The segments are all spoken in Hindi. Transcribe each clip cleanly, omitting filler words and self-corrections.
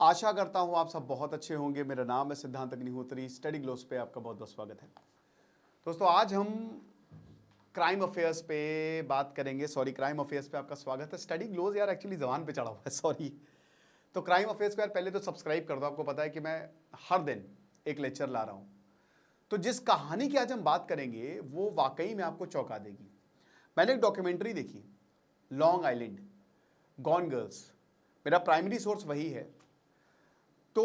आशा करता हूँ आप सब बहुत अच्छे होंगे। मेरा नाम है सिद्धांत अग्निहोत्री। स्टडी ग्लोस पे आपका बहुत बहुत स्वागत है। दोस्तों आज हम क्राइम अफेयर्स पे बात करेंगे। क्राइम अफेयर्स पे आपका स्वागत है। स्टडी ग्लोस यार एक्चुअली जबान पे चढ़ा हुआ है, सॉरी। तो क्राइम अफेयर्स को यार पहले तो सब्सक्राइब कर दो। आपको पता है कि मैं हर दिन एक लेक्चर ला रहा हूँ। तो जिस कहानी की आज हम बात करेंगे वो वाकई में आपको चौंका देगी। मैंने एक डॉक्यूमेंट्री देखी, लॉन्ग आइलैंड गॉन गर्ल्स। मेरा प्राइमरी सोर्स वही है। तो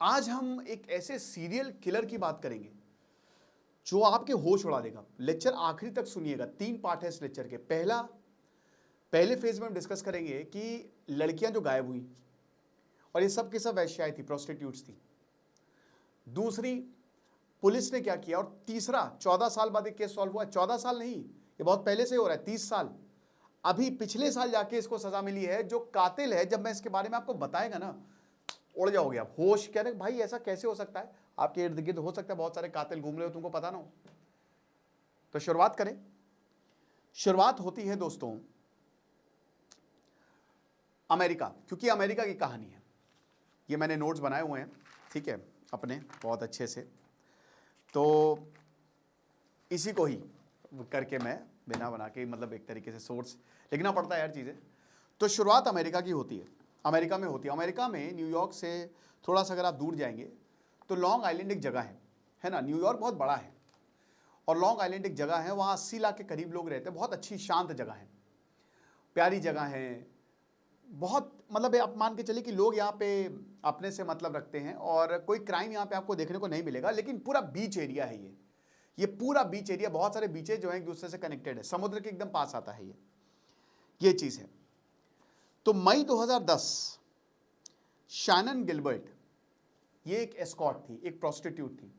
आज हम एक ऐसे सीरियल किलर की बात करेंगे जो आपके होश उड़ा देगा। लेक्चर आखिरी तक सुनिएगा। 3 पार्ट है इस लेक्चर के। पहले फेज में हम डिस्कस करेंगे कि लड़कियां जो गायब हुई और ये सब की सब वैश्याएं थी, प्रोस्टिट्यूट्स थी। दूसरी, पुलिस ने क्या किया। और तीसरा, 14 साल बाद एक केस सॉल्व हुआ। 14 साल नहीं, ये बहुत पहले से हो रहा है, 30 साल। अभी पिछले साल जाके इसको सजा मिली है। जो कातिल है, जब मैं इसके बारे में आपको बताएगा ना, उड़ जाओगे आप। होश कह रहे भाई ऐसा कैसे हो सकता है। आपके इर्द गिर्द हो सकता है बहुत सारे कातिल घूम रहे हो, तुमको पता ना हो। तो शुरुआत करें। शुरुआत होती है दोस्तों अमेरिका, क्योंकि अमेरिका की कहानी है। ये मैंने नोट्स बनाए हुए हैं, ठीक है, अपने बहुत अच्छे से। तो इसी को ही करके मैं बिना बना के, मतलब एक तरीके से सोर्स लिखना पड़ता है यार चीज़ें। तो शुरुआत अमेरिका की होती है, अमेरिका में होती है। अमेरिका में न्यूयॉर्क से थोड़ा सा अगर आप दूर जाएंगे तो लॉन्ग आइलैंड एक जगह है ना। न्यूयॉर्क बहुत बड़ा है और लॉन्ग आइलैंड एक जगह है। वहाँ 80 लाख के करीब लोग रहते हैं। बहुत अच्छी शांत जगह है, प्यारी जगह है। बहुत मतलब आप मान के चलिए कि लोग यहाँ पे अपने से मतलब रखते हैं और कोई क्राइम यहाँ पे आपको देखने को नहीं मिलेगा। लेकिन पूरा बीच एरिया है ये पूरा बीच एरिया। बहुत सारे बीचेज जो हैं एक दूसरे से कनेक्टेड है, समुद्र के एकदम पास आता है ये चीज़ है। तो मई 2010 शैनन गिलबर्ट, ये एक एस्कॉर्ट थी, एक प्रोस्टिट्यूट थी।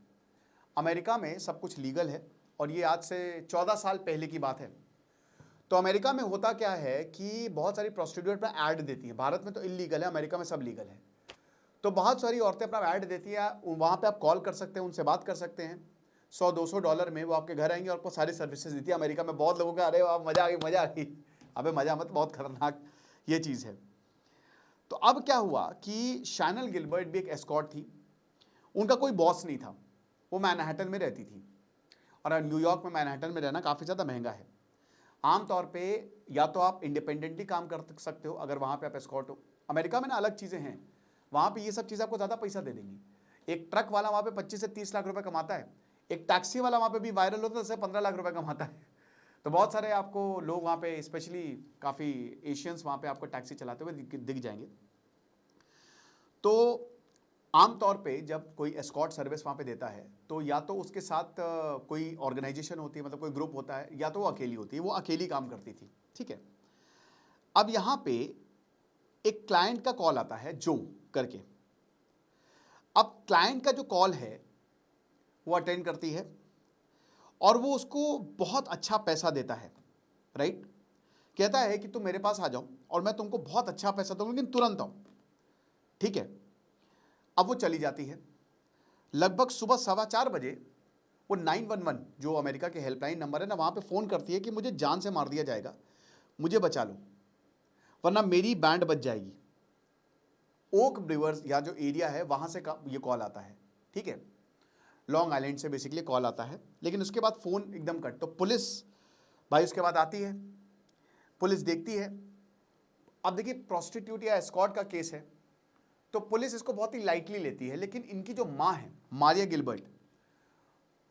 अमेरिका में सब कुछ लीगल है और ये आज से 14 साल पहले की बात है। तो अमेरिका में होता क्या है कि बहुत सारी प्रोस्टिट्यूट पर ऐड देती हैं। भारत में तो इलीगल है, अमेरिका में सब लीगल है। तो बहुत सारी औरतें अपना ऐड देती हैं। वहाँ पे आप कॉल कर सकते हैं, उनसे बात कर सकते हैं। $100-200 में वो आपके घर आएंगे और आपको सारी सर्विसेज देती है। अमेरिका में बहुत लोगों का अरे वाह मजा आ गई, मजा आ गई। अबे मजा मत, बहुत खतरनाक ये चीज़ है। तो अब क्या हुआ कि शैनन गिलबर्ट भी एक एस्कॉर्ट थी। उनका कोई बॉस नहीं था। वो मैनहट्टन में रहती थी और न्यूयॉर्क में मैनहट्टन में रहना काफ़ी ज़्यादा महंगा है। आमतौर पे या तो आप इंडिपेंडेंटली काम कर सकते हो अगर वहाँ पे आप एस्कॉर्ट हो। अमेरिका में ना अलग चीज़ें हैं, वहाँ पे ये सब चीज़ें आपको ज़्यादा पैसा दे देंगी। एक ट्रक वाला वहाँ पे 25 से 30 लाख रुपए कमाता है। एक टैक्सी वाला वहाँ पे भी वायरल होता है, उससे 15 लाख रुपए कमाता है। तो बहुत सारे आपको लोग वहाँ पे, स्पेशली काफ़ी एशियंस वहाँ पे आपको टैक्सी चलाते हुए दिख जाएंगे। तो आमतौर पे जब कोई एस्कॉर्ट सर्विस वहाँ पे देता है तो या तो उसके साथ कोई ऑर्गेनाइजेशन होती है, मतलब कोई ग्रुप होता है, या तो वो अकेली होती है। वो अकेली काम करती थी, ठीक है। अब यहाँ पे एक क्लाइंट का कॉल आता है जो करके। अब क्लाइंट का जो कॉल है वो अटेंड करती है और वो उसको बहुत अच्छा पैसा देता है, राइट। कहता है कि तुम मेरे पास आ जाओ और मैं तुमको बहुत अच्छा पैसा दूंगा, लेकिन तुरंत आओ, ठीक है। अब वो चली जाती है। लगभग सुबह 4:15 बजे वो 911 जो अमेरिका के हेल्पलाइन नंबर है ना, वहाँ पे फ़ोन करती है कि मुझे जान से मार दिया जाएगा, मुझे बचा लो वरना मेरी बैंड बज जाएगी। ओक ब्रिवर्स या जो एरिया है वहाँ से ये कॉल आता है, ठीक है। लॉन्ग आइलैंड से बेसिकली कॉल आता है, लेकिन उसके बाद फ़ोन एकदम कट। तो पुलिस भाई उसके बाद आती है, पुलिस देखती है। अब देखिए प्रोस्टिट्यूट या एस्कॉर्ट का केस है तो पुलिस इसको बहुत ही लाइटली लेती है। लेकिन इनकी जो माँ है मारिया गिलबर्ट,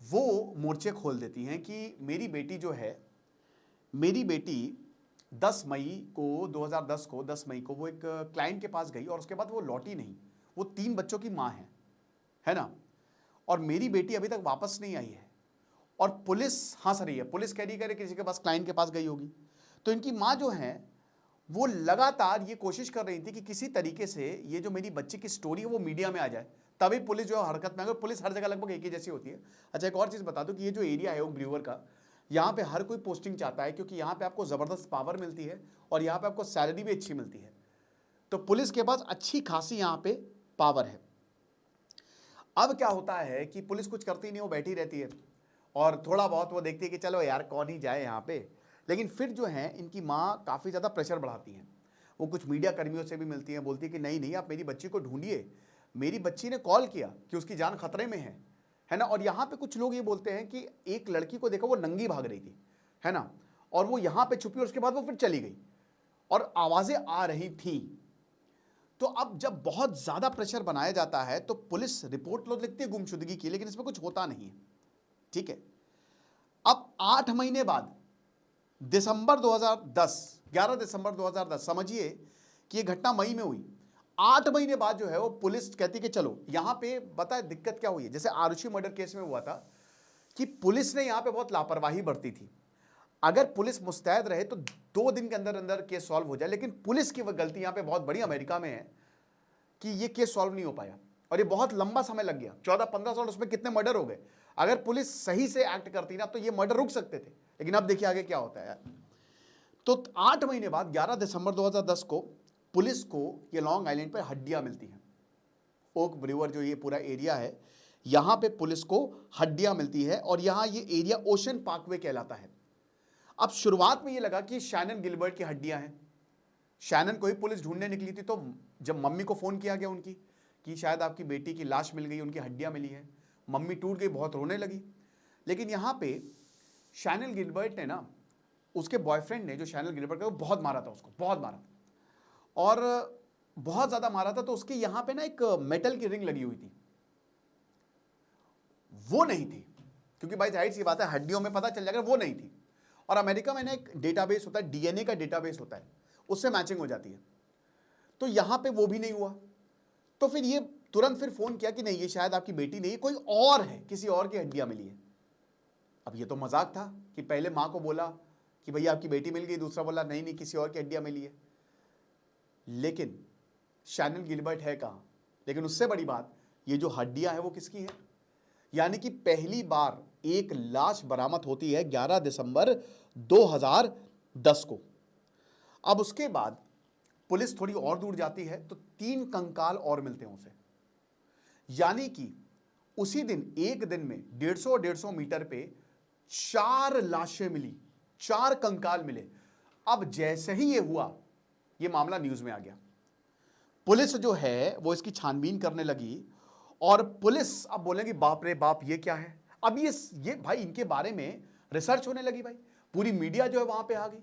वो मोर्चे खोल देती हैं कि मेरी बेटी जो है, मेरी बेटी 10 मई को वो एक क्लाइंट के पास गई और उसके बाद वो लौटी नहीं। वो 3 बच्चों की माँ है ना, और मेरी बेटी अभी तक वापस नहीं आई है। और पुलिस हंस रही है, पुलिस कह रही है किसी के पास, क्लाइंट के पास गई होगी। तो इनकी माँ जो है वो लगातार ये कोशिश कर रही थी कि किसी तरीके से ये जो मेरी बच्ची की स्टोरी है वो मीडिया में आ जाए, तभी पुलिस जो है हरकत में आ गई। पुलिस हर जगह लगभग एक ही जैसी होती है। अच्छा, एक और चीज़ बता दूं कि ये जो एरिया है ओक ब्रीवर का, यहाँ पे हर कोई पोस्टिंग चाहता है क्योंकि यहाँ पे आपको ज़बरदस्त पावर मिलती है और यहाँ पे आपको सैलरी भी अच्छी मिलती है। तो पुलिस के पास अच्छी खासी यहाँ पे पावर है। अब क्या होता है कि पुलिस कुछ करती नहीं, वो बैठी रहती है और थोड़ा बहुत वो देखती है कि चलो यार कौन ही जाए यहाँ पे। लेकिन फिर जो है इनकी माँ काफ़ी ज़्यादा प्रेशर बढ़ाती हैं। वो कुछ मीडिया कर्मियों से भी मिलती हैं, बोलती है कि नहीं नहीं आप मेरी बच्ची को ढूंढिए, मेरी बच्ची ने कॉल किया कि उसकी जान खतरे में है ना। और यहाँ पे कुछ लोग ये बोलते हैं कि एक लड़की को देखा वो नंगी भाग रही थी, है ना, और वो यहाँ पे छुपी और उसके बाद वो फिर चली गई और आवाजें आ रही थी। तो अब जब बहुत ज्यादा प्रेशर बनाया जाता है तो पुलिस रिपोर्ट तो लिखती है गुमशुदगी की, लेकिन इसमें कुछ होता नहीं है, ठीक है। अब 8 महीने बाद दिसंबर 2010, 11 दिसंबर 2010, समझिए कि ये घटना मई में हुई। 8 महीने बाद जो है वो पुलिस कहती कि चलो यहां पे, बताए दिक्कत क्या हुई है, जैसे आरुषि मर्डर केस में हुआ था कि पुलिस ने यहां पे बहुत लापरवाही बरती थी। अगर पुलिस मुस्तैद रहे तो 2 दिन के अंदर अंदर केस सॉल्व हो जाए, लेकिन पुलिस की वह गलती यहां पे बहुत बड़ी अमेरिका में है कि ये केस सॉल्व नहीं हो पाया और ये बहुत लंबा समय लग गया, 14-15 साल, उसमें कितने मर्डर हो गए। अगर पुलिस सही से एक्ट करती ना तो ये मर्डर रुक सकते थे, लेकिन अब देखिए आगे क्या होता है यार। तो 8 महीने बाद 11 दिसंबर 2010 को पुलिस को ये लॉन्ग आइलैंड पर हड्डियां मिलती हैं। ओक ब्रिवर जो ये पूरा एरिया है, यहां पे पुलिस को हड्डियां मिलती है और यहां ये एरिया ओशन पार्कवे कहलाता है। अब शुरुआत में ये लगा कि शैनन गिलबर्ट की हड्डियां हैं। शैनन को ही पुलिस ढूंढने निकली थी, तो जब मम्मी को फोन किया गया उनकी कि शायद आपकी बेटी की लाश मिल गई, उनकी हड्डियां मिली है, मम्मी टूट गई, बहुत रोने लगी। लेकिन यहां पे शैनन गिलबर्ट ने ना, उसके बॉयफ्रेंड ने, जो शैनन गिलबर्ट का, वो बहुत मारा था उसको, बहुत मारा और बहुत ज्यादा मारा था। तो उसके यहां पे ना एक मेटल की रिंग लगी हुई थी, वो नहीं थी, क्योंकि भाई जाहिर सी बात है हड्डियों में पता चल जाएगा, वो नहीं थी। और अमेरिका में ना एक डेटाबेस होता है, डीएनए का डेटाबेस होता है, उससे मैचिंग हो जाती है। तो यहां पे वो भी नहीं हुआ। तो फिर ये तुरंत फिर फोन किया कि नहीं ये शायद आपकी बेटी नहीं है, कोई और है, किसी और की हड्डियां मिली है। अब ये तो मजाक था कि पहले मां को बोला कि भैया आपकी बेटी मिल गई, दूसरा बोला नहीं नहीं किसी और की हड्डियां मिली है। लेकिन शैनन गिलबर्ट है कहां? लेकिन उससे बड़ी बात, ये जो हड्डियां है वो किसकी है? यानी कि पहली बार एक लाश बरामद होती है 11 दिसंबर 2010 को। अब उसके बाद पुलिस थोड़ी और दूर जाती है तो 3 कंकाल और मिलते हैं उसे। यानी कि उसी दिन, एक दिन में 150 मीटर पे 4 लाशें मिली, 4 कंकाल मिले। अब जैसे ही ये हुआ, ये मामला न्यूज में आ गया। पुलिस जो है वो इसकी छानबीन करने लगी और पुलिस अब बोलेगी बाप रे बाप ये क्या है। अब ये भाई इनके बारे में रिसर्च होने लगी, भाई पूरी मीडिया जो है वहां पे आ गई।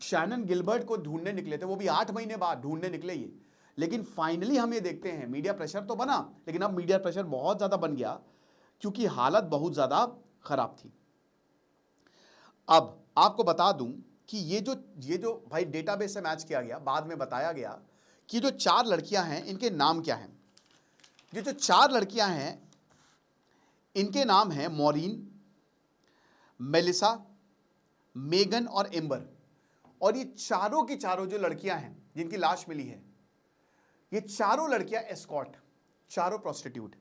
शैनन गिलबर्ट को ढूंढने निकले थे, वो भी 8 महीने बाद ढूंढने निकले ये। लेकिन फाइनली हम ये देखते हैं, मीडिया प्रेशर तो बना, लेकिन अब मीडिया प्रेशर बहुत ज्यादा बन गया क्योंकि हालत बहुत ज्यादा खराब थी। अब आपको बता दूं कि ये जो भाई डेटाबेस से मैच किया गया, बाद में बताया गया कि जो 4 लड़कियां हैं इनके नाम क्या हैं। ये जो 4 लड़कियां हैं इनके नाम हैं मॉरीन, मेलिसा, मेगन और एम्बर। और ये चारों की चारों जो लड़कियां हैं जिनकी लाश मिली है, ये चारों लड़कियां एस्कॉर्ट, चारों प्रोस्टिट्यूट।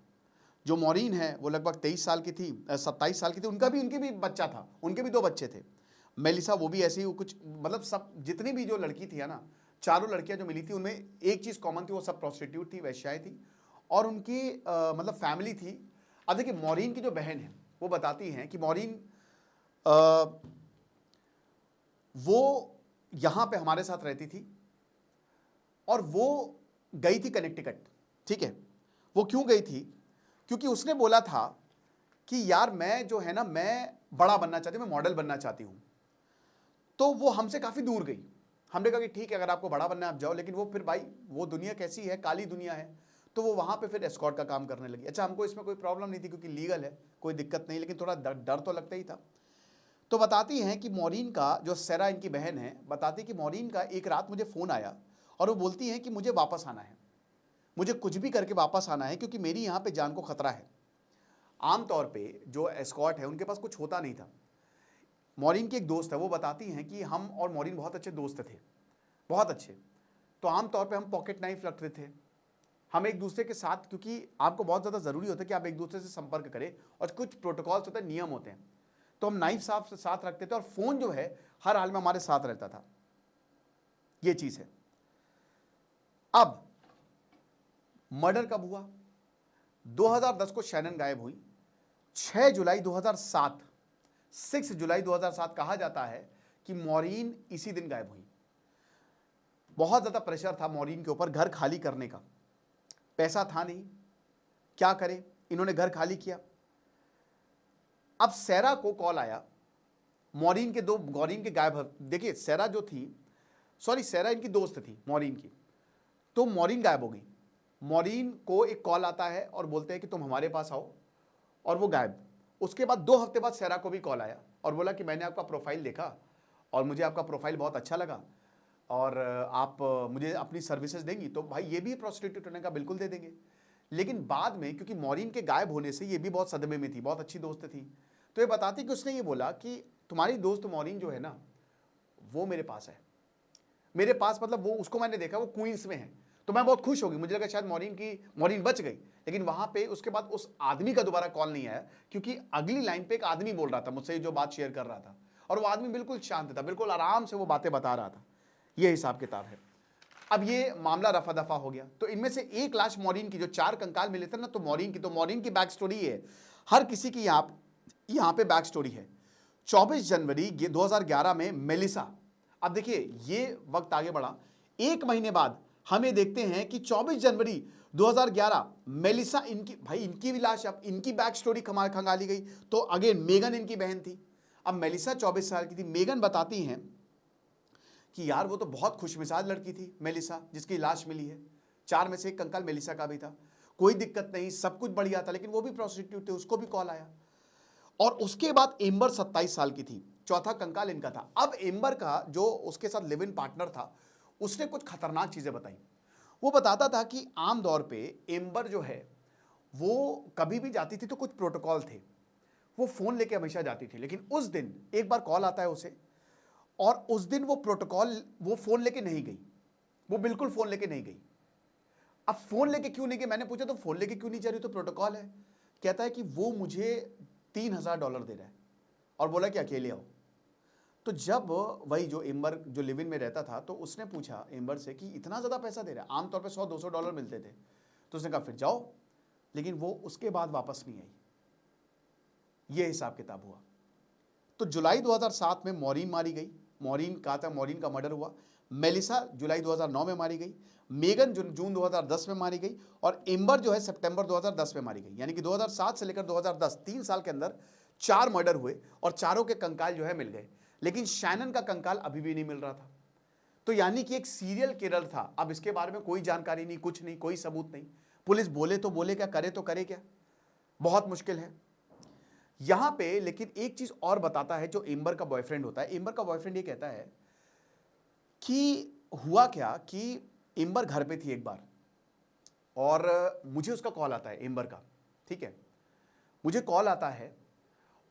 जो मॉरीन है वो लगभग 23 साल की थी, 27 साल की थी, उनके भी बच्चा था, उनके भी 2 बच्चे थे। मेलिसा वो भी ऐसे ही कुछ, मतलब सब जितनी भी जो लड़की थी है ना, चारों लड़कियां जो मिली थी उनमें एक चीज कॉमन थी, वो सब प्रोस्टिट्यूट थी, वेश्याएं थी और उनकी मतलब फैमिली थी। अब देखिए मॉरीन की जो बहन है वो बताती हैं कि मॉरीन वो यहां पे हमारे साथ रहती थी और वो गई थी कनेक्टिकट, ठीक है। वो क्यों गई थी? क्योंकि उसने बोला था कि यार मैं जो है ना, मैं बड़ा बनना चाहती हूं, मैं मॉडल बनना चाहती हूं। तो वो हमसे काफी दूर गई। हमने कहा कि ठीक है अगर आपको बड़ा बनना है आप जाओ, लेकिन वो फिर भाई वो दुनिया कैसी है, काली दुनिया है, तो वो वहां पे फिर एस्कॉर्ट का काम करने लगी। अच्छा हमको इसमें कोई प्रॉब्लम नहीं थी क्योंकि लीगल है, कोई दिक्कत नहीं, लेकिन थोड़ा डर तो लगता ही था। तो बताती हैं कि मॉरीन का, जो सेरा इनकी बहन है, बताती कि मॉरीन का एक रात मुझे फोन आया और वो बोलती हैं कि मुझे वापस आना है, मुझे कुछ भी करके वापस आना है क्योंकि मेरी यहाँ पे जान को खतरा है। आमतौर पे जो एस्कॉर्ट है उनके पास कुछ होता नहीं था। मॉरीन की एक दोस्त है, वो बताती हैं कि हम और मॉरीन बहुत अच्छे दोस्त थे, बहुत अच्छे। तो आमतौर पे हम पॉकेट नाइफ रखते थे, हम एक दूसरे के साथ, क्योंकि आपको बहुत ज़्यादा ज़रूरी होता है कि आप एक दूसरे से संपर्क करें और कुछ प्रोटोकॉल्स होते हैं, नियम होते हैं, तो हम नाइफ साथ रखते थे और फ़ोन जो है हर हाल में हमारे साथ रहता था। ये चीज़ है। अब मर्डर कब हुआ? 2010 को शैनन गायब हुई। 6 जुलाई 2007, 6 जुलाई 2007 कहा जाता है कि मॉरीन इसी दिन गायब हुई। बहुत ज़्यादा प्रेशर था मॉरीन के ऊपर घर खाली करने का, पैसा था नहीं, क्या करे, इन्होंने घर खाली किया। अब सैरा को कॉल आया, मॉरीन के गायब, देखिए सैरा जो थी, सॉरी सैरा इनकी दोस्त थी मॉरीन की, तो मॉरीन गायब हो गई। मॉरीन को एक कॉल आता है और बोलते हैं कि तुम हमारे पास आओ, और वो गायब। उसके बाद 2 हफ्ते बाद सैरा को भी कॉल आया और बोला कि मैंने आपका प्रोफाइल देखा और मुझे आपका प्रोफाइल बहुत अच्छा लगा और आप मुझे अपनी सर्विसेज देंगी। तो भाई ये भी प्रोस्टिट्यूट होने का, बिल्कुल दे देंगे। लेकिन बाद में क्योंकि मॉरीन के गायब होने से ये भी बहुत सदमे में थी, बहुत अच्छी दोस्त थी, तो ये बताती कि उसने ये बोला कि तुम्हारी दोस्त मॉरीन जो है ना, वो मेरे पास है, मेरे पास मतलब वो, उसको मैंने देखा वो क्वींस में है, तो मैं बहुत खुश हो गई। मुझे लगा शायद मॉरीन बच गई, लेकिन वहां पे उसके बाद उस आदमी का दोबारा कॉल नहीं आया, क्योंकि अगली लाइन पे एक आदमी बोल रहा था मुझसे, जो बात शेयर कर रहा था, और वो आदमी बिल्कुल शांत था, बिल्कुल आराम से वो बातें बता रहा था। ये हिसाब किताब है। अब ये मामला रफा दफा हो गया। तो इनमें से एक लाश मॉरीन की, जो 4 कंकाल मिले थे ना, तो मॉरीन की बैक स्टोरी है। हर किसी की यहाँ पे बैक स्टोरी है। 24 जनवरी 2011 में मेलिसा, अब देखिए ये वक्त आगे बढ़ा, 1 महीने बाद हमें देखते हैं कि 24 जनवरी 2011 मेलिसा, इनकी भी लाश, अब इनकी बैक स्टोरी खंगाली गई। तो अगेन मेगन इनकी बहन थी। अब मेलिसा 24 साल की थी। मेगन बताती हैं कि यार वो तो बहुत खुशमिजाज लड़की थी मेलिसा, जिसकी लाश मिली है। 4 में से एक कंकाल मेलिसा का भी था, कोई दिक्कत नहीं, सब कुछ बढ़िया था, लेकिन वो भी प्रोस्टिट्यूट थे, उसको भी कॉल आया। और उसके बाद एम्बर 27 साल की थी, चौथा कंकाल इनका था। अब एम्बर का जो उसके साथ लिव इन पार्टनर था, उसने कुछ खतरनाक चीजें बताई। वो बताता था कि आम तौर पे एम्बर जो है वो कभी भी जाती थी तो कुछ प्रोटोकॉल थे, वो फोन लेके हमेशा जाती थी, लेकिन उस दिन एक बार कॉल आता है उसे, और उस दिन वो प्रोटोकॉल, वो फोन लेके नहीं गई, वो बिल्कुल फोन लेके नहीं गई। अब फोन लेके क्यों नहीं गई, मैंने पूछा तो फोन लेके क्यों नहीं जा रही, तो प्रोटोकॉल है। कहता है कि वो मुझे $3000 दे रहा है और बोला कि अकेले आओ। तो जब वही जो एम्बर जो लिव इन में रहता था, तो उसने पूछा एम्बर से कि इतना ज़्यादा पैसा दे रहा है, आमतौर पे $100-200 मिलते थे। तो उसने कहा फिर जाओ, लेकिन वो उसके बाद वापस नहीं आई। ये हिसाब किताब हुआ। तो जुलाई 2007 में मॉरीन मारी गई, मॉरीन का मर्डर हुआ। मेलिसा जुलाई 2009 में मारी गई, मेगन जून 2010 में मारी गई, और एम्बर जो है सितंबर 2010 में मारी गई। यानी कि 2007 से लेकर 2010 3 साल के अंदर 4 मर्डर हुए और चारों के कंकाल जो है मिल गए, लेकिन शैनन का कंकाल अभी भी नहीं मिल रहा था। तो यानी कि एक सीरियल किलर था। अब इसके बारे में कोई जानकारी नहीं, कुछ नहीं, कोई सबूत नहीं। पुलिस बोले तो बोले क्या, करे तो करे क्या, बहुत मुश्किल है यहां पे। लेकिन एक चीज और बताता है जो एम्बर का बॉयफ्रेंड होता है। एम्बर का बॉयफ्रेंड ये कहता है कि हुआ क्या कि एम्बर घर पे थी एक बार, और मुझे उसका कॉल आता है एम्बर का, ठीक है, मुझे कॉल आता है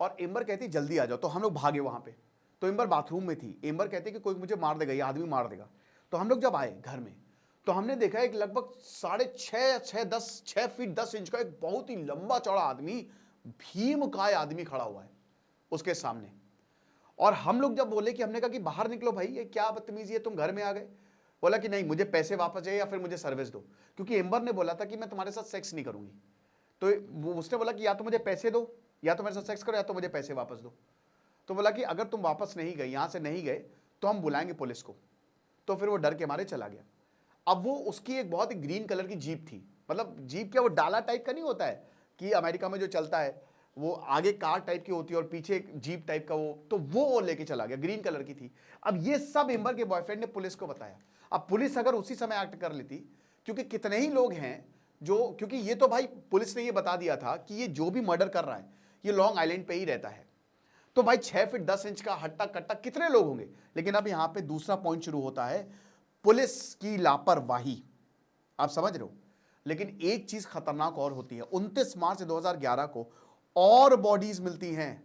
और एम्बर कहती जल्दी आ जाओ। तो हम लोग भागे वहां पे, तो एम्बर बाथरूम में थी। एम्बर कहती कि कोई मुझे मार देगा, ये आदमी मार देगा। तो हम लोग जब आए घर में, तो हमने देखा एक लगभग 6.5 फीट 10 इंच का एक बहुत ही लंबा चौड़ा आदमी, भीमकाय आदमी खड़ा हुआ है उसके सामने। और हम लोग जब बोले कि, हमने कहा कि बाहर निकलो भाई, ये क्या बदतमीजी है, तुम घर में आ गए। बोला कि नहीं, मुझे पैसे वापस चाहिए या फिर मुझे सर्विस दो, क्योंकि एम्बर ने बोला था कि मैं तुम्हारे साथ सेक्स नहीं करूंगी। तो उसने बोला कि या तो मुझे पैसे दो, या तो मेरे साथ सेक्स करो, या तो मुझे पैसे वापस दो। तो बोला कि अगर तुम वापस नहीं गए, यहां से नहीं गए, तो हम बुलाएंगे पुलिस को। तो फिर वो डर के मारे चला गया। अब वो, उसकी एक बहुत ही ग्रीन कलर की जीप थी, मतलब जीप क्या, वो डाला टाइप का नहीं होता है कि अमेरिका में जो चलता है, वो आगे कार टाइप की होती है और पीछे एक जीप टाइप का, तो वो लेके चला गया, ग्रीन कलर की थी। अब ये सब एम्बर के बॉयफ्रेंड ने पुलिस को बताया। अब पुलिस अगर उसी समय एक्ट कर लेती, क्योंकि कितने ही लोग हैं जो, क्योंकि ये तो भाई पुलिस ने ये बता दिया था कि ये जो भी मर्डर कर रहा है ये लॉन्ग आइलैंड पे ही रहता है, तो भाई 6 फीट 10 इंच का हट्टा कट्टा कितने लोग होंगे। लेकिन अब यहां पे दूसरा पॉइंट शुरू होता है, पुलिस की लापरवाही, आप समझ रहे हो। लेकिन एक चीज खतरनाक और होती है, 29 मार्च 2011 को और बॉडीज मिलती हैं,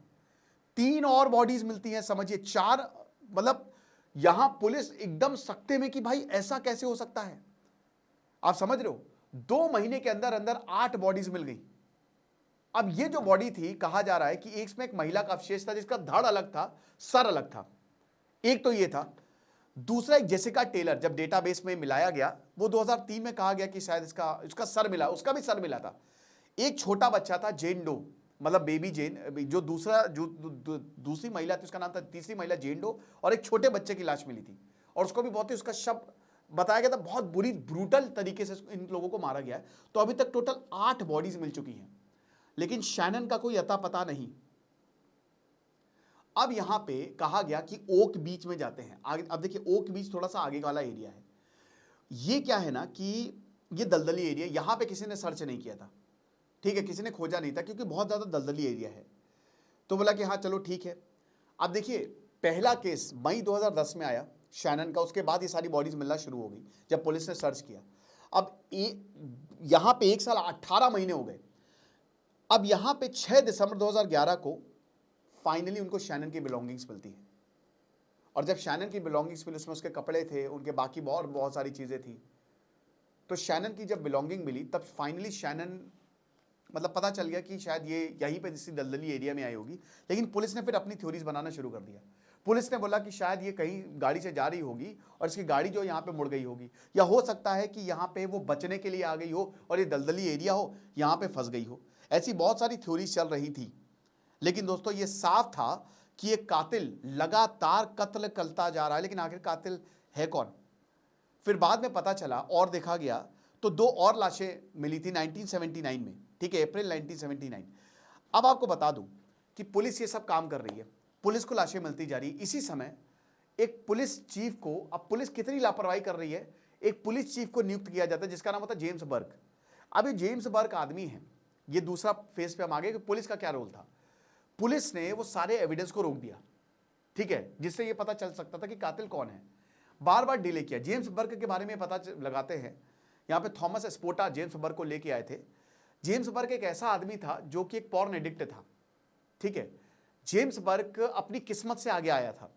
3 और बॉडीज मिलती हैं, समझिए 4, मतलब यहां पुलिस एकदम सख्ते में कि भाई ऐसा कैसे हो सकता है, आप समझ रहे हो। 2 महीने के अंदर अंदर 8 बॉडीज मिल गई। अब ये जो बॉडी थी, कहा जा रहा है कि इसमें एक महिला का अवशेष था, जिसका धड़ अलग था, सर अलग था। एक तो ये था। दूसरा एक जेसिका टेलर, जब डेटाबेस में मिलाया गया, वो 2003 में कहा गया कि शायद इसका सर मिला, उसका भी सर मिला था। एक छोटा बच्चा था, जेन डो, मतलब बेबी जेन, जो दूसरी महिला थी उसका नाम था, तीसरी महिला जेन डो, और एक छोटे बच्चे की लाश मिली थी, और उसको भी बहुत ही, उसका शव बताया गया था बहुत बुरी ब्रूटल तरीके से इन लोगों को मारा गया है। तो अभी तक टोटल 8 बॉडीज मिल चुकी हैं, लेकिन शैनन का कोई अता पता नहीं। अब यहां पे कहा गया कि ओक बीच में जाते हैं आगे। अब देखिए ओक बीच थोड़ा सा आगे वाला एरिया है। ये क्या है ना कि ये दलदली एरिया, यहां पे किसी ने सर्च नहीं किया था, ठीक है, किसी ने खोजा नहीं था क्योंकि बहुत ज्यादा दलदली एरिया है। तो बोला कि हाँ चलो ठीक है। अब देखिए पहला केस मई 2010 में आया शैनन का, उसके बाद ये सारी बॉडीज मिलना शुरू हो गई जब पुलिस ने सर्च किया। अब यहां पे 1 साल 18 महीने हो गए। अब यहां पे 6 दिसंबर 2011 को फाइनली उनको शैनन की बिलोंगिंग्स मिलती है। और जब शैनन की बिलोंगिंग्स मिली उसमें उसके कपड़े थे, उनके बाकी बहुत सारी चीजें थी। तो शैनन की जब बिलोंगिंग मिली तब फाइनली शैनन मतलब पता चल गया कि शायद ये यहीं पे इसी दलदली एरिया में आई होगी। लेकिन पुलिस ने फिर अपनी थ्योरीज बनाना शुरू कर दिया। पुलिस ने बोला कि शायद ये कहीं गाड़ी से जा रही होगी और इसकी गाड़ी जो यहाँ पे मुड़ गई होगी, या हो सकता है कि यहाँ पे वो बचने के लिए आ गई हो और ये दलदली एरिया हो, यहाँ पे फंस गई हो। ऐसी बहुत सारी थ्योरीज चल रही थी। लेकिन दोस्तों ये साफ था कि एक कातिल लगातार कत्ल करता जा रहा है, लेकिन आखिर कातिल है कौन? फिर बाद में पता चला और देखा गया तो 2 और लाशें मिली थी 1979 में, ठीक है, अप्रैल 1979। अब आपको बता दूं कि पुलिस ये सब काम कर रही है, पुलिस को लाशें मिलती जा रही है। इसी समय एक पुलिस चीफ को, अब पुलिस कितनी लापरवाही कर रही है, एक पुलिस चीफ को नियुक्त किया जाता है जिसका नाम होता है जेम्स बर्क। अब ये जेम्स बर्क आदमी है, ये दूसरा फेज पे हम आ गए कि पुलिस का क्या रोल था। पुलिस ने वो सारे एविडेंस को रोक दिया, ठीक है, जिससे ये पता चल सकता था कि कातिल कौन है। बार बार डिले किया। जेम्स बर्क के बारे में पता लगाते हैं, यहाँ पे थॉमस स्पोटा जेम्स बर्क को लेके आए थे। जेम्स बर्क एक ऐसा आदमी था जो कि एक पॉर्न एडिक्ट था, ठीक है। जेम्स बर्क अपनी किस्मत से आगे आया था।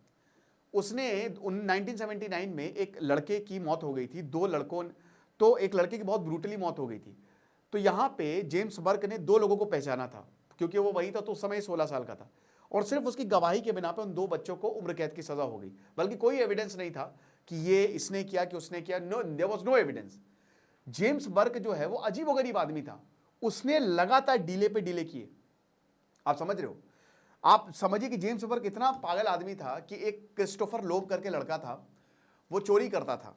उसने 1979 में एक लड़के की मौत हो गई थी, 2 लड़कों, तो एक लड़के की बहुत ब्रूटली मौत हो गई थी। तो यहाँ पे जेम्स बर्क ने 2 लोगों को पहचाना था क्योंकि वो वही था, तो उस समय 16 साल का था, और सिर्फ उसकी गवाही के बिना पे उन 2 बच्चों को उम्र कैद की सजा हो गई। बल्कि कोई एविडेंस नहीं था कि ये इसने किया कि उसने किया, no, there was no evidence. James Burke जो है वो अजीबोगरीब आदमी था, उसने लगातार डीले पे डीले किए। आप समझ रहे हो? आप समझिए कि जेम्स बर्क इतना पागल आदमी था कि एक क्रिस्टोफर लोब करके लड़का था, वो चोरी करता था।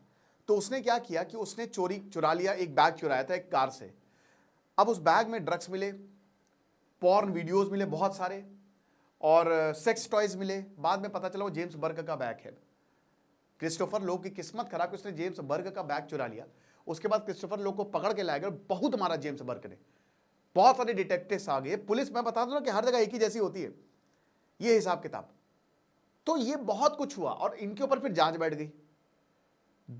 तो उसने क्या किया कि उसने चोरी चुरा लिया, एक बैग चुराया था एक कार से। अब उस बैग में ड्रग्स मिले, पॉर्न वीडियोस मिले बहुत सारे, और सेक्स टॉयज मिले। बाद में पता चला वो जेम्स बर्ग का बैग है। क्रिस्टोफर लोग की किस्मत खराब कि उसने जेम्स बर्ग का बैग चुरा लिया। उसके बाद क्रिस्टोफर लोग को पकड़ के लाया गया, बहुत मारा जेम्स बर्ग ने। बहुत सारे डिटेक्टिव्स आ गए, पुलिस, मैं बता दूं ना कि हर जगह एक ही जैसी होती है ये हिसाब किताब। तो ये बहुत कुछ हुआ और इनके ऊपर फिर जांच बैठ गई।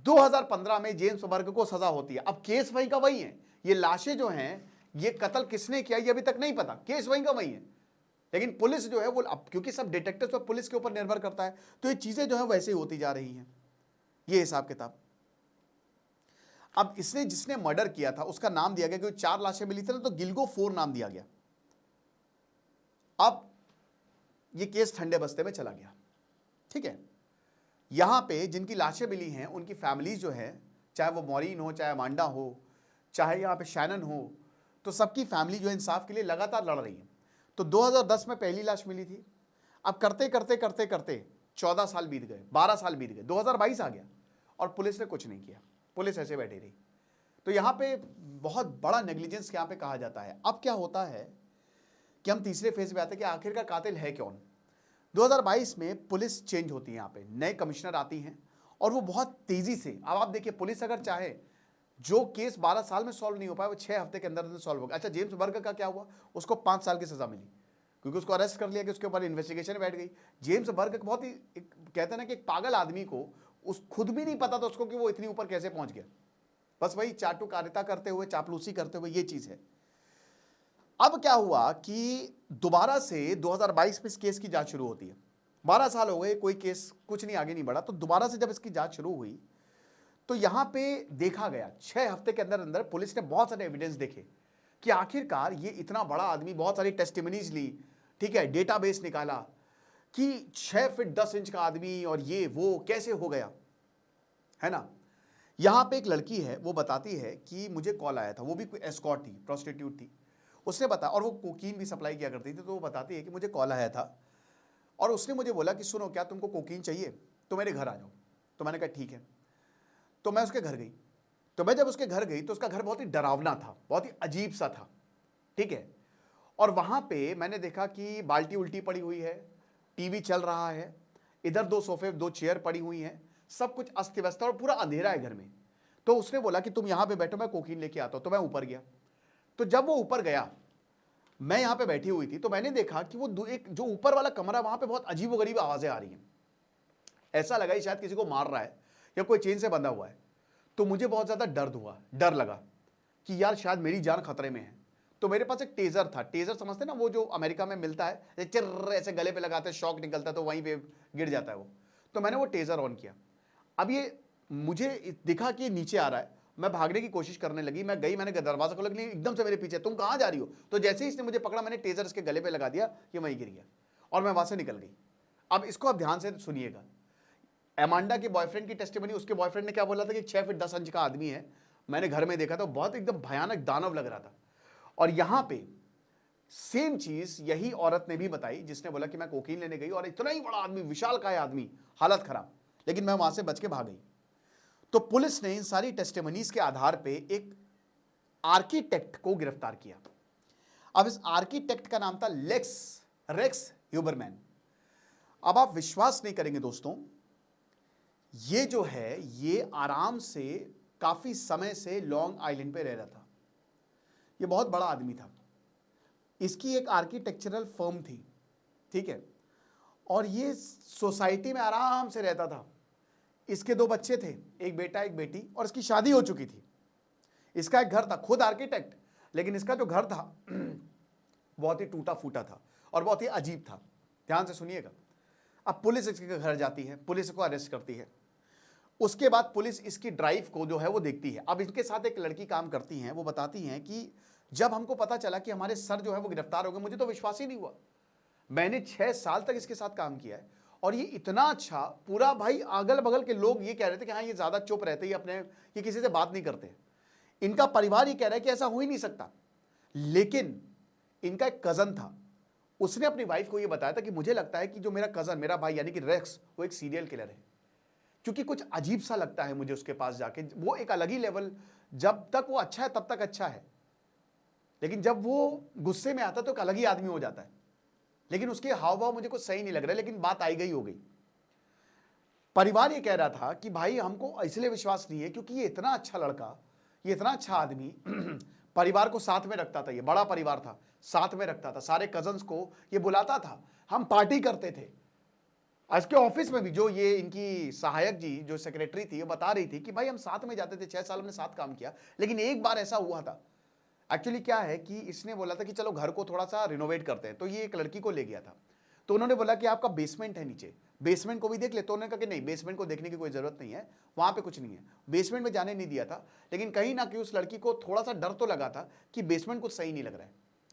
2015 में जेम्स बर्ग को सजा होती है। अब केस वही का वही है, ये लाशें जो हैं, ये कत्ल किसने किया ये अभी तक नहीं पता, केस वही का वही है। लेकिन पुलिस जो है वो, अब क्योंकि सब डिटेक्टिव्स और पुलिस के ऊपर निर्भर करता है, तो ये चीजें जो है वैसे ही होती जा रही हैं, ये हिसाब किताब। अब इसने जिसने मर्डर किया था उसका नाम दिया गया, क्योंकि 4 लाशें मिली थी ना, तो गिलगो 4 नाम दिया गया। अब ये केस ठंडे बस्ते में चला गया, ठीक है। यहां पे जिनकी लाशें मिली हैं उनकी फैमिलीज जो है, चाहे वो मॉरीन हो, चाहे अमांडा हो, चाहे यहाँ पे शैनन हो, तो सबकी फैमिली जो है इंसाफ के लिए लगातार लड़ रही है। तो 2010 में पहली लाश मिली थी। अब करते करते करते करते 14 साल बीत गए, 12 साल बीत गए, 2022 आ गया और पुलिस ने कुछ नहीं किया, पुलिस ऐसे बैठी रही। तो यहाँ पे बहुत बड़ा नेग्लिजेंस यहाँ पे कहा जाता है। अब क्या होता है कि हम तीसरे फेज में आते हैं कि आखिर का कातिल है कौन। 2022 में पुलिस चेंज होती है, यहाँ पे नए कमिश्नर आती हैं और वो बहुत तेजी से, अब आप देखिए पुलिस अगर चाहे, जो केस 12 साल में सॉल्व नहीं हो पाया वो 6 हफ्ते के अंदर सॉल्व हो गया। अच्छा, जेम्स बर्ग का क्या हुआ, उसको 5 साल की सजा मिली क्योंकि उसको अरेस्ट कर लिया कि उसके ऊपर इन्वेस्टिगेशन बैठ गई। जेम्स बर्ग बहुत ही कहते हैं ना कि एक पागल आदमी को उस खुद भी नहीं पता था उसको कि वो इतनी ऊपर कैसे पहुंच गया, बस वही चाटुकारिता करते हुए, चापलूसी करते हुए, ये चीज है। अब क्या हुआ कि दोबारा से 2022 में इस केस की जांच शुरू होती है। 12 साल हो गए, कोई केस कुछ नहीं आगे नहीं बढ़ा, तो दोबारा से जब इसकी जांच शुरू हुई तो यहां पे देखा गया 6 हफ्ते के अंदर अंदर पुलिस ने बहुत सारे एविडेंस देखे कि आखिरकार ये इतना बड़ा आदमी, बहुत सारी टेस्टिमनीज ली, ठीक है, डेटाबेस निकाला कि 6 फीट 10 इंच का आदमी और ये वो कैसे हो गया, है ना। यहां पे एक लड़की है, वो बताती है कि मुझे कॉल आया था, वो भी कोई एस्कॉर्ट थी, प्रोस्टिट्यूट थी, उसने बताया, और वो कोकीन भी सप्लाई किया करती थी। तो वो बताती है कि मुझे कॉल आया था और उसने मुझे बोला कि सुनो, क्या तुमको कोकीन चाहिए तो मेरे घर आ जाओ। तो मैंने कहा ठीक है। तो मैं उसके घर गई। तो मैं जब उसके घर गई तो उसका घर बहुत ही डरावना था, बहुत ही अजीब सा था, ठीक है। और वहां पे मैंने देखा कि बाल्टी उल्टी पड़ी हुई है, टीवी चल रहा है, इधर 2 सोफे 2 चेयर पड़ी हुई हैं, सब कुछ अस्त व्यस्त है और पूरा अंधेरा है घर में। तो उसने बोला कि तुम यहां पे बैठो, मैं कोकीन लेके आता हूं। तो मैं ऊपर गया। तो जब वो ऊपर गया, मैं यहां पे बैठी हुई थी, तो मैंने देखा कि वो एक जो ऊपर वाला कमरा, वहां पे बहुत अजीबोगरीब आवाजें आ रही हैं। ऐसा लगा कि शायद किसी को मार रहा है या कोई चेन से बंधा हुआ है। तो मुझे बहुत ज्यादा डर लगा कि यार शायद मेरी जान खतरे में है। तो मेरे पास एक टेजर था। टेजर समझते ना, वो जो अमेरिका में मिलता है, चिर्र ऐसे गले पे लगाते हैं, शॉक निकलता है तो वहीं पे गिर जाता है वो। तो मैंने वो टेजर ऑन किया। अब ये मुझे दिखा कि नीचे आ रहा है। मैं भागने की कोशिश करने लगी, मैं गई, मैंने दरवाजा खोला, लेकिन एकदम से मेरे पीछे, तुम कहां जा रही हो? तो जैसे ही इसने मुझे पकड़ा, मैंने टेजर इसके गले पे लगा दिया, ये वहीं गिर गया और मैं वहां से निकल गई। अब इसको आप ध्यान से सुनिएगा। एमांडा के बॉयफ्रेंड की टेस्टिमनी, उसके बॉयफ्रेंड ने क्या बोला था कि 6 फीट 10 इंच का आदमी है। मैंने घर में देखा था, बहुत एकदम भयानक दानव लग रहा था। और यहां पे सेम चीज यही औरत ने भी बताई, जिसने बोला कि मैं कोकीन लेने गई और इतना ही बड़ा आदमी, विशालकाय आदमी, हालत खराब, लेकिन मैं वहां से बच के भाग गई। तो पुलिस ने इन सारी टेस्टिमनीज के आधार पे एक आर्किटेक्ट को गिरफ्तार किया। अब इस आर्किटेक्ट का नाम था रेक्स ह्यूबरमैन। अब आप विश्वास नहीं करेंगे दोस्तों, ये जो है, ये आराम से काफी समय से लॉन्ग आइलैंड पे रह रहा था। ये बहुत बड़ा आदमी था। इसकी एक आर्किटेक्चरल फर्म थी, ठीक है, और ये सोसाइटी में आराम से रहता था। इसके 2 बच्चे थे, एक बेटा एक बेटी, और इसकी शादी हो चुकी थी। इसका एक घर था, खुद आर्किटेक्ट, लेकिन इसका जो घर था बहुत ही टूटा फूटा था और बहुत ही अजीब था। ध्यान से सुनिएगा। अब पुलिस इसके घर जाती है, पुलिस को अरेस्ट करती है। उसके बाद पुलिस इसकी ड्राइव को जो है वो देखती है। अब इनके साथ एक लड़की काम करती हैं, वो बताती हैं कि जब हमको पता चला कि हमारे सर जो है वो गिरफ्तार हो गए, मुझे तो विश्वास ही नहीं हुआ। मैंने 6 साल तक इसके साथ काम किया है और ये इतना अच्छा, पूरा भाई अगल बगल के लोग ये कह रहे थे कि हाँ ये ज्यादा चुप रहते ही अपने, ये किसी से बात नहीं करते। इनका परिवार ये कह रहा है कि ऐसा हो ही नहीं सकता। लेकिन इनका एक कजन था, उसने अपनी वाइफ को ये बताया था कि मुझे लगता है कि जो मेरा कजन, मेरा भाई यानी कि रेक्स, वो एक सीरियल किलर है, क्योंकि कुछ अजीब सा लगता है मुझे उसके पास जाके। वो एक अलग ही लेवल, जब तक वो अच्छा है तब तक अच्छा है, लेकिन जब वो गुस्से में आता है तो एक अलग ही आदमी हो जाता है। लेकिन उसके हाव भाव मुझे कुछ सही नहीं लग रहा, लेकिन बात आई गई हो गई। परिवार ये कह रहा था कि भाई हमको इसलिए विश्वास नहीं है क्योंकि ये इतना अच्छा लड़का, ये इतना अच्छा आदमी परिवार को साथ में रखता था, ये बड़ा परिवार था, साथ में रखता था, सारे कजन्स को ये बुलाता था, हम पार्टी करते थे। इसके ऑफिस में भी जो ये इनकी सहायक जी जो सेक्रेटरी थी, वो बता रही थी कि भाई हम साथ में जाते थे, 6 साल हमने साथ काम किया। लेकिन एक बार ऐसा हुआ था, एक्चुअली क्या है कि इसने बोला था कि चलो घर को थोड़ा सा रिनोवेट करते हैं, तो ये एक लड़की को ले गया था। तो उन्होंने बोला कि आपका बेसमेंट है नीचे, बेसमेंट को भी देख ले। तो उन्होंने कहा कि नहीं, बेसमेंट को देखने की कोई जरूरत नहीं है, वहां पे कुछ नहीं है। बेसमेंट में जाने नहीं दिया था, लेकिन कहीं ना कहीं उस लड़की को थोड़ा सा डर तो लगा था कि बेसमेंट कुछ सही नहीं लग रहा है,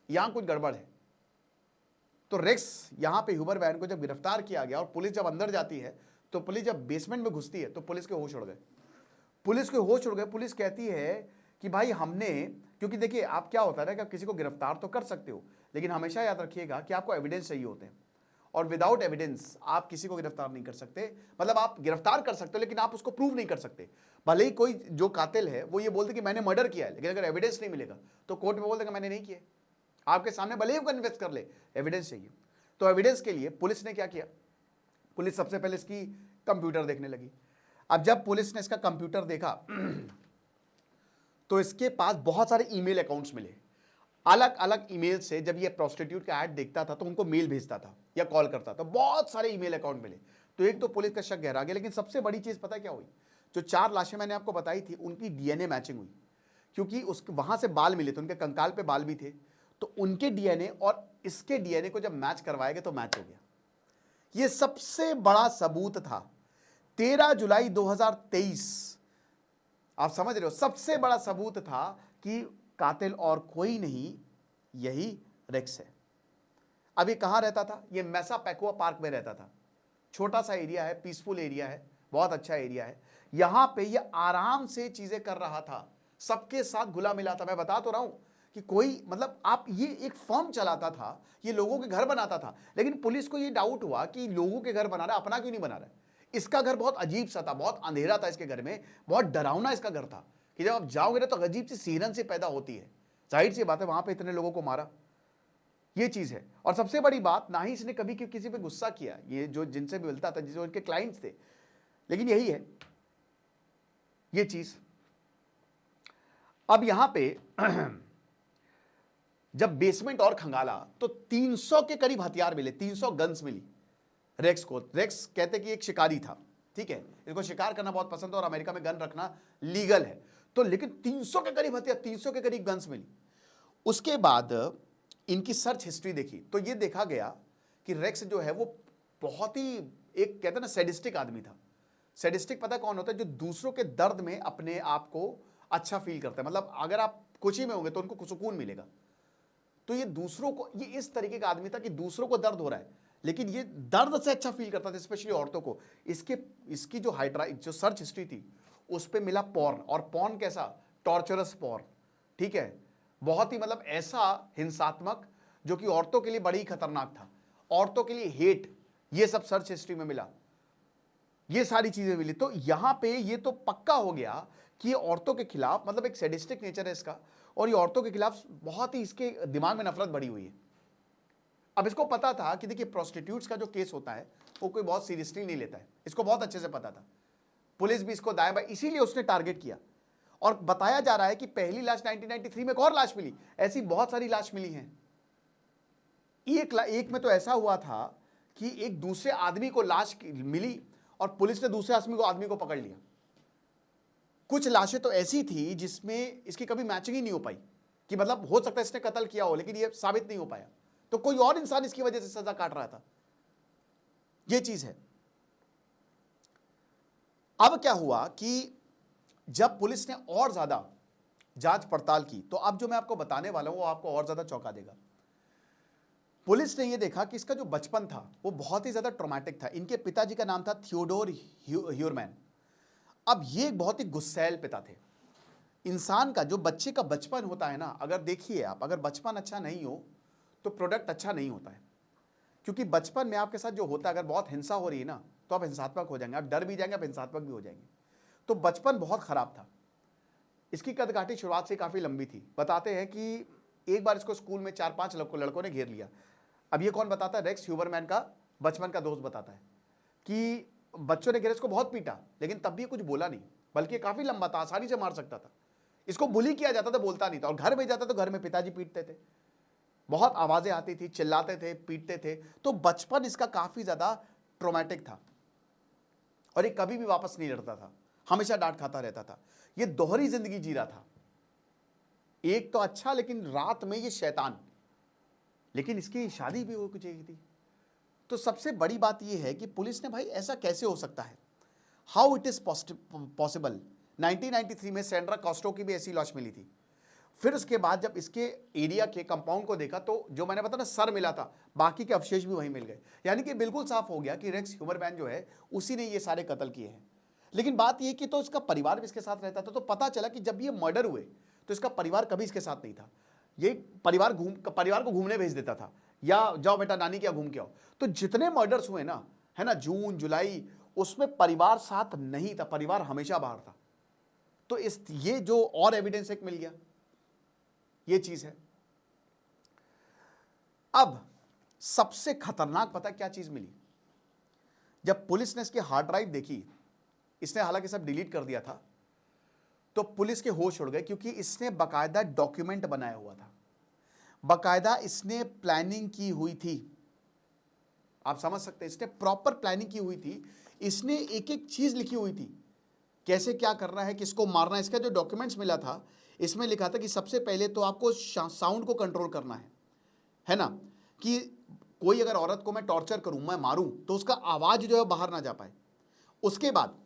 यहां कुछ गड़बड़ है। तो रेक्स यहां पे ह्यूबरमैन को जब गिरफ्तार किया गया और पुलिस जब अंदर जाती है, तो पुलिस जब बेसमेंट में घुसती है तो पुलिस के होश उड़ गए। पुलिस कहती है कि भाई हमने, क्योंकि देखिए आप क्या होता है ना कि आप किसी को गिरफ्तार तो कर सकते हो, लेकिन हमेशा याद रखिएगा कि आपको एविडेंस चाहिए होते हैं, और विदाउट एविडेंस आप किसी को गिरफ्तार नहीं कर सकते। मतलब आप गिरफ्तार कर सकते हो लेकिन आप उसको प्रूव नहीं कर सकते। भले ही कोई जो कातिल है वो ये बोलते कि मैंने मर्डर किया है, लेकिन अगर एविडेंस नहीं मिलेगा तो कोर्ट में बोल देगा मैंने नहीं किया। आपके सामने भले ही कन्विंस कर ले, एविडेंस चाहिए। तो एविडेंस के लिए पुलिस ने क्या किया, पुलिस सबसे पहले इसकी कंप्यूटर देखने लगी। अब जब पुलिस ने इसका कंप्यूटर देखा तो इसके पास बहुत सारे ईमेल अकाउंट्स मिले। अलग अलग ईमेल से जब ये प्रोस्टिट्यूट का ऐड देखता था तो उनको मेल भेजता था या कॉल करता था, बहुत सारे ईमेल अकाउंट मिले। तो एक तो पुलिस का शक गहरा गया, लेकिन सबसे बड़ी चीज पता क्या हुई, जो 4 लाशें मैंने आपको बताई थी उनकी डीएनए मैचिंग हुई, क्योंकि उस वहां से बाल मिले थे, उनके कंकाल पे बाल भी थे। तो उनके डीएनए और इसके डीएनए को जब मैच करवाया गया तो मैच हो गया। यह सबसे बड़ा सबूत था। 13 जुलाई 2023, आप समझ रहे हो, सबसे बड़ा सबूत था कि कातिल और कोई नहीं, यही रेक्स है। अब ये कहां रहता था, ये मैसापेक्वा पार्क में रहता था। छोटा सा एरिया है, पीसफुल एरिया है, बहुत अच्छा एरिया है। यहां पे ये आराम से चीजें कर रहा था, सबके साथ घुला मिला था। मैं बता तो रहा हूं कि कोई, मतलब आप, ये एक फर्म चलाता था, ये लोगों के घर बनाता था। लेकिन पुलिस को ये डाउट हुआ कि लोगों के घर बना रहा है, अपना क्यों नहीं बना रहा है। इसका घर बहुत अजीब सा था, बहुत अंधेरा था इसके घर में, बहुत डरावना इसका घर था कि जब आप जाओगे ना तो अजीब सी सिहरन से पैदा होती है। जाहिर सी बात है, वहां पे इतने लोगों को मारा, ये चीज है। और सबसे बड़ी बात, ना ही इसने कभी किसी पे गुस्सा किया, ये जो जिनसे भी मिलता था, जो इनके क्लाइंट्स थे, लेकिन यही है ये चीज। अब यहां पे जब बेसमेंट और खंगाला तो 300 के करीब हथियार मिले, 300 गन्स मिली रेक्स को। रेक्स कहते कि एक शिकारी था, ठीक है, इसको शिकार करना बहुत पसंद है और अमेरिका में गन रखना लीगल है। तो लेकिन 300 के करीब हथियार, 300 के करीब गन्स मिली। उसके बाद इनकी सर्च हिस्ट्री देखी तो ये देखा गया कि रेक्स जो है वो बहुत ही, एक कहते हैं ना, सैडिस्टिक आदमी था। सैडिस्टिक पता कौन होता है? जो दूसरों के दर्द में अपने आप को अच्छा फील करता है। मतलब अगर आप खुशी में होंगे तो उनको सुकून मिलेगा। तो ये दूसरों को, ये इस तरीके का आदमी था कि दूसरों को दर्द हो रहा है लेकिन ये दर्द से अच्छा फील करता था, स्पेशली औरतों को। इसकी जो सर्च हिस्ट्री थी उस पर मिला पॉर्न। और पॉर्न कैसा? टॉर्चरस पॉर्न, ठीक है, बहुत ही मतलब ऐसा हिंसात्मक जो कि औरतों के लिए बड़ी खतरनाक था, औरतों के लिए हेट, ये सब सर्च हिस्ट्री में मिला, ये सारी चीजें मिली। तो यहां पे ये तो पक्का हो गया कि ये औरतों के खिलाफ, मतलब एक सैडिस्टिक नेचर है इसका, और ये औरतों के खिलाफ बहुत ही इसके दिमाग में नफरत बढ़ी हुई है। अब इसको पता था कि देखिए प्रोस्टिट्यूट्स का जो केस होता है वो कोई बहुत सीरियसली नहीं लेता है, इसको बहुत अच्छे से पता था। पुलिस भी इसको दाएं बाएं, इसीलिए उसने टारगेट किया। और बताया जा रहा है कि पहली लाश 1993 में एक और लाश मिली, ऐसी बहुत सारी लाश मिली हैं। एक में तो ऐसा हुआ था कि एक दूसरे आदमी को लाश मिली और पुलिस ने दूसरे आदमी को पकड़ लिया। कुछ लाशें तो ऐसी थी जिसमें इसकी कभी मैचिंग ही नहीं हो पाई, कि मतलब हो सकता है इसने कत्ल किया हो लेकिन ये साबित नहीं हो पाया, तो कोई और इंसान इसकी वजह से सजा काट रहा था। ये चीज है। अब क्या हुआ कि जब पुलिस ने और ज्यादा जांच पड़ताल की तो अब जो मैं आपको बताने वाला हूं वो आपको और ज्यादा चौंका देगा। पुलिस ने यह देखा कि इसका जो बचपन था वो बहुत ही ज्यादा ट्रॉमेटिक था। इनके पिताजी का नाम था थियोडोर ह्यूरमैन। अब ये एक बहुत ही गुस्सैल पिता थे। इंसान का जो बच्चे का बचपन होता है ना, अगर देखिए आप, अगर बचपन अच्छा नहीं हो तो प्रोडक्ट अच्छा नहीं होता है। क्योंकि बचपन में आपके साथ जो होता है, अगर बहुत हिंसा हो रही है ना तो आप हिंसात्मक हो जाएंगे, आप डर भी जाएंगे, आप हिंसात्मक भी हो जाएंगे। तो बचपन बहुत खराब था। इसकी कदकाठी शुरुआत से काफी लंबी थी। बताते हैं कि एक बार इसको स्कूल में 4-5 लड़कों ने घेर लिया। अब ये कौन बताता है? रेक्स ह्यूबरमैन का बचपन का दोस्त बताता है कि बच्चों ने घेर इसको बहुत पीटा लेकिन तब भी कुछ बोला नहीं, बल्कि काफी लंबा था, आसानी से मार सकता था। इसको बुली किया जाता था, बोलता नहीं था। और घर में जाता तो घर में पिताजी पीटते थे, बहुत आवाजें आती थी, चिल्लाते थे, पीटते थे। तो बचपन इसका काफी ज्यादा ट्रॉमेटिक था और ये कभी भी वापस नहीं लड़ता था, हमेशा डांट खाता रहता था। ये दोहरी जिंदगी जी रहा था, एक तो अच्छा लेकिन रात में ये शैतान। लेकिन इसकी शादी भी हो जाएगी थी। तो सबसे बड़ी बात यह है कि पुलिस ने, भाई ऐसा कैसे हो सकता है, हाउ इट इज पॉसिबल। 1993 में सैंड्रा कॉस्टो की भी ऐसी लाश मिली थी। फिर उसके बाद जब इसके एरिया के कंपाउंड को देखा तो जो मैंने बताया ना, सर मिला था, बाकी के अवशेष भी वहीं मिल गए। यानी कि बिल्कुल साफ हो गया कि रेक्स ह्यूबरमैन जो है उसी ने ये सारे कत्ल किए हैं। लेकिन बात यह कि तो इसका परिवार भी इसके साथ रहता था। तो पता चला कि जब ये मर्डर हुए तो इसका परिवार कभी इसके साथ नहीं था। ये परिवार को घूमने भेज देता था, या जाओ बेटा नानी के यहाँ घूम के आओ। तो जितने मर्डर्स हुए ना, है ना, जून जुलाई, उसमें परिवार साथ नहीं था, परिवार हमेशा बाहर था। तो ये जो और एविडेंस एक मिल गया, ये चीज है। अब सबसे खतरनाक पता क्या चीज मिली? जब पुलिस ने इसकी हार्ड ड्राइव देखी, इसने हालांकि सब डिलीट कर दिया था, तो पुलिस के होश उड़ गए, क्योंकि इसने बकायदा डॉक्यूमेंट बनाया हुआ था, बकायदा इसने प्लानिंग की हुई थी। आप समझ सकते हैं, इसने प्रॉपर प्लानिंग की हुई थी। इसने एक एक चीज लिखी हुई थी, कैसे क्या करना है, किसको मारना है। इसका जो डॉक्यूमेंट्स मिला था इसमें लिखा था कि सबसे पहले तो आपको साउंड को कंट्रोल करना है ना, कि कोई अगर औरत को मैं टॉर्चर करूं, मैं मारूं, तो उसका आवाज जो है बाहर ना जा पाए। उसके बाद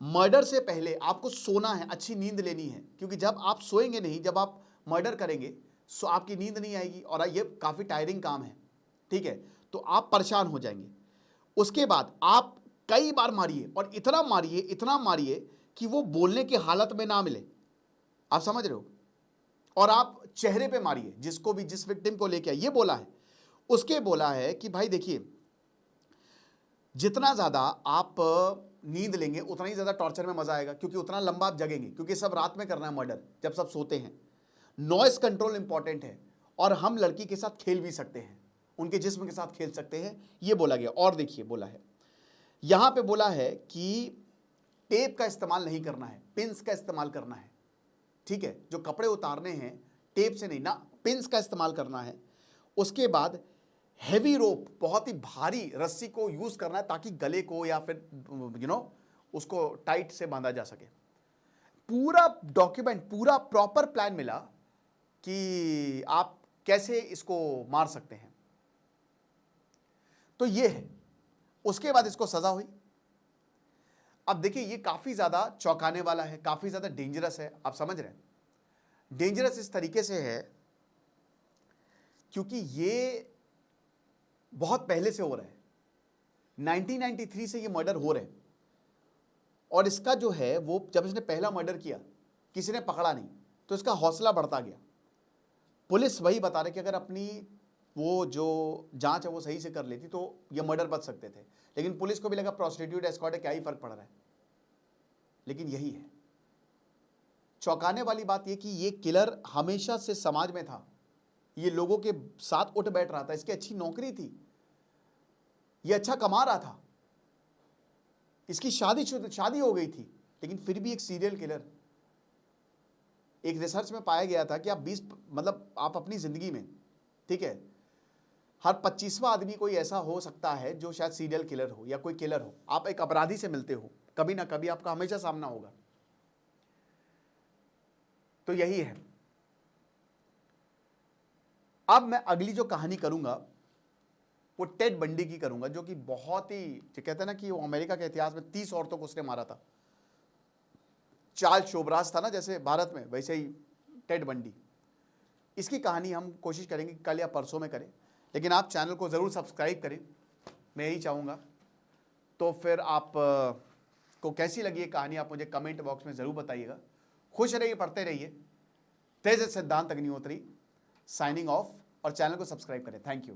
मर्डर से पहले आपको सोना है, अच्छी नींद लेनी है, क्योंकि जब आप सोएंगे नहीं, जब आप मर्डर करेंगे सो आपकी नींद नहीं आएगी और ये काफी टायरिंग काम है, ठीक है, तो आप परेशान हो जाएंगे। उसके बाद आप कई बार मारिए और इतना मारिए कि वो बोलने की हालत में ना मिले। आप समझ रहे हो? और आप चेहरे पे मारिए, जिसको भी, जिस विक्टिम को लेके ये बोला है। उसके बोला है कि भाई देखिए, जितना ज़्यादा आप नींद लेंगे उतना ही ज़्यादा टॉर्चर में मज़ा आएगा, क्योंकि उतना लंबा आप जगेंगे, क्योंकि सब रात में करना है मर्डर, जब सब सोते हैं। नॉइस कंट्रोल इंपॉर्टेंट है, और हम लड़की के साथ खेल भी सकते हैं, उनके जिस्म के साथ खेल सकते हैं, ये बोला गया। और देखिए बोला है यहां पे, बोला है कि टेप का इस्तेमाल नहीं करना है, पिंस का इस्तेमाल करना है। ठीक है, जो कपड़े उतारने हैं टेप से नहीं ना, पिंस का इस्तेमाल करना है। उसके बाद हैवी रोप, बहुत ही भारी रस्सी को यूज करना है ताकि गले को या फिर उसको टाइट से बांधा जा सके। पूरा डॉक्यूमेंट, पूरा प्रॉपर प्लान मिला कि आप कैसे इसको मार सकते हैं। तो ये है। उसके बाद इसको सजा हुई। अब देखिए ये काफी ज्यादा चौंकाने वाला है, काफी ज्यादा डेंजरस है। आप समझ रहे हैं, डेंजरस इस तरीके से है क्योंकि ये बहुत पहले से हो रहा है, 1993 से ये मर्डर हो रहे हैं। और इसका जो है वो, जब इसने पहला मर्डर किया किसी ने पकड़ा नहीं, तो इसका हौसला बढ़ता गया। पुलिस वही बता रहे कि अगर अपनी वो जो जांच है वो सही से कर लेती तो ये मर्डर बच सकते थे, लेकिन पुलिस को भी लगा प्रोस्टिट्यूट एस्कॉर्ट है, क्या ही फर्क पड़ रहा है। लेकिन यही है चौंकाने वाली बात, ये कि ये किलर हमेशा से समाज में था, ये लोगों के साथ उठ बैठ रहा था, इसकी अच्छी नौकरी थी, ये अच्छा कमा रहा था, इसकी शादी हो गई थी, लेकिन फिर भी एक सीरियल किलर। एक रिसर्च में पाया गया था कि आप 20 मतलब आप अपनी जिंदगी में, ठीक है, हर 25वां आदमी कोई ऐसा हो सकता है जो शायद सीरियल किलर हो या कोई किलर हो। आप एक अपराधी से मिलते हो, कभी ना कभी आपका हमेशा सामना होगा। तो यही है। अब मैं अगली जो कहानी करूंगा वो टेड बंडी की करूंगा, जो कि बहुत ही, जो कहते हैं ना कि वो अमेरिका के इतिहास में 30 औरतों को उसने मारा था। चार्ल्स शोबराज था ना जैसे भारत में, वैसे ही टेड बंडी। इसकी कहानी हम कोशिश करेंगे कल या परसों में करें, लेकिन आप चैनल को ज़रूर सब्सक्राइब करें, मैं यही चाहूँगा। तो फिर आप को कैसी लगी ये कहानी आप मुझे कमेंट बॉक्स में ज़रूर बताइएगा। खुश रहिए, पढ़ते रहिए। तेज सिद्धांत अग्निहोत्री साइनिंग ऑफ, और चैनल को सब्सक्राइब करें। Thank you.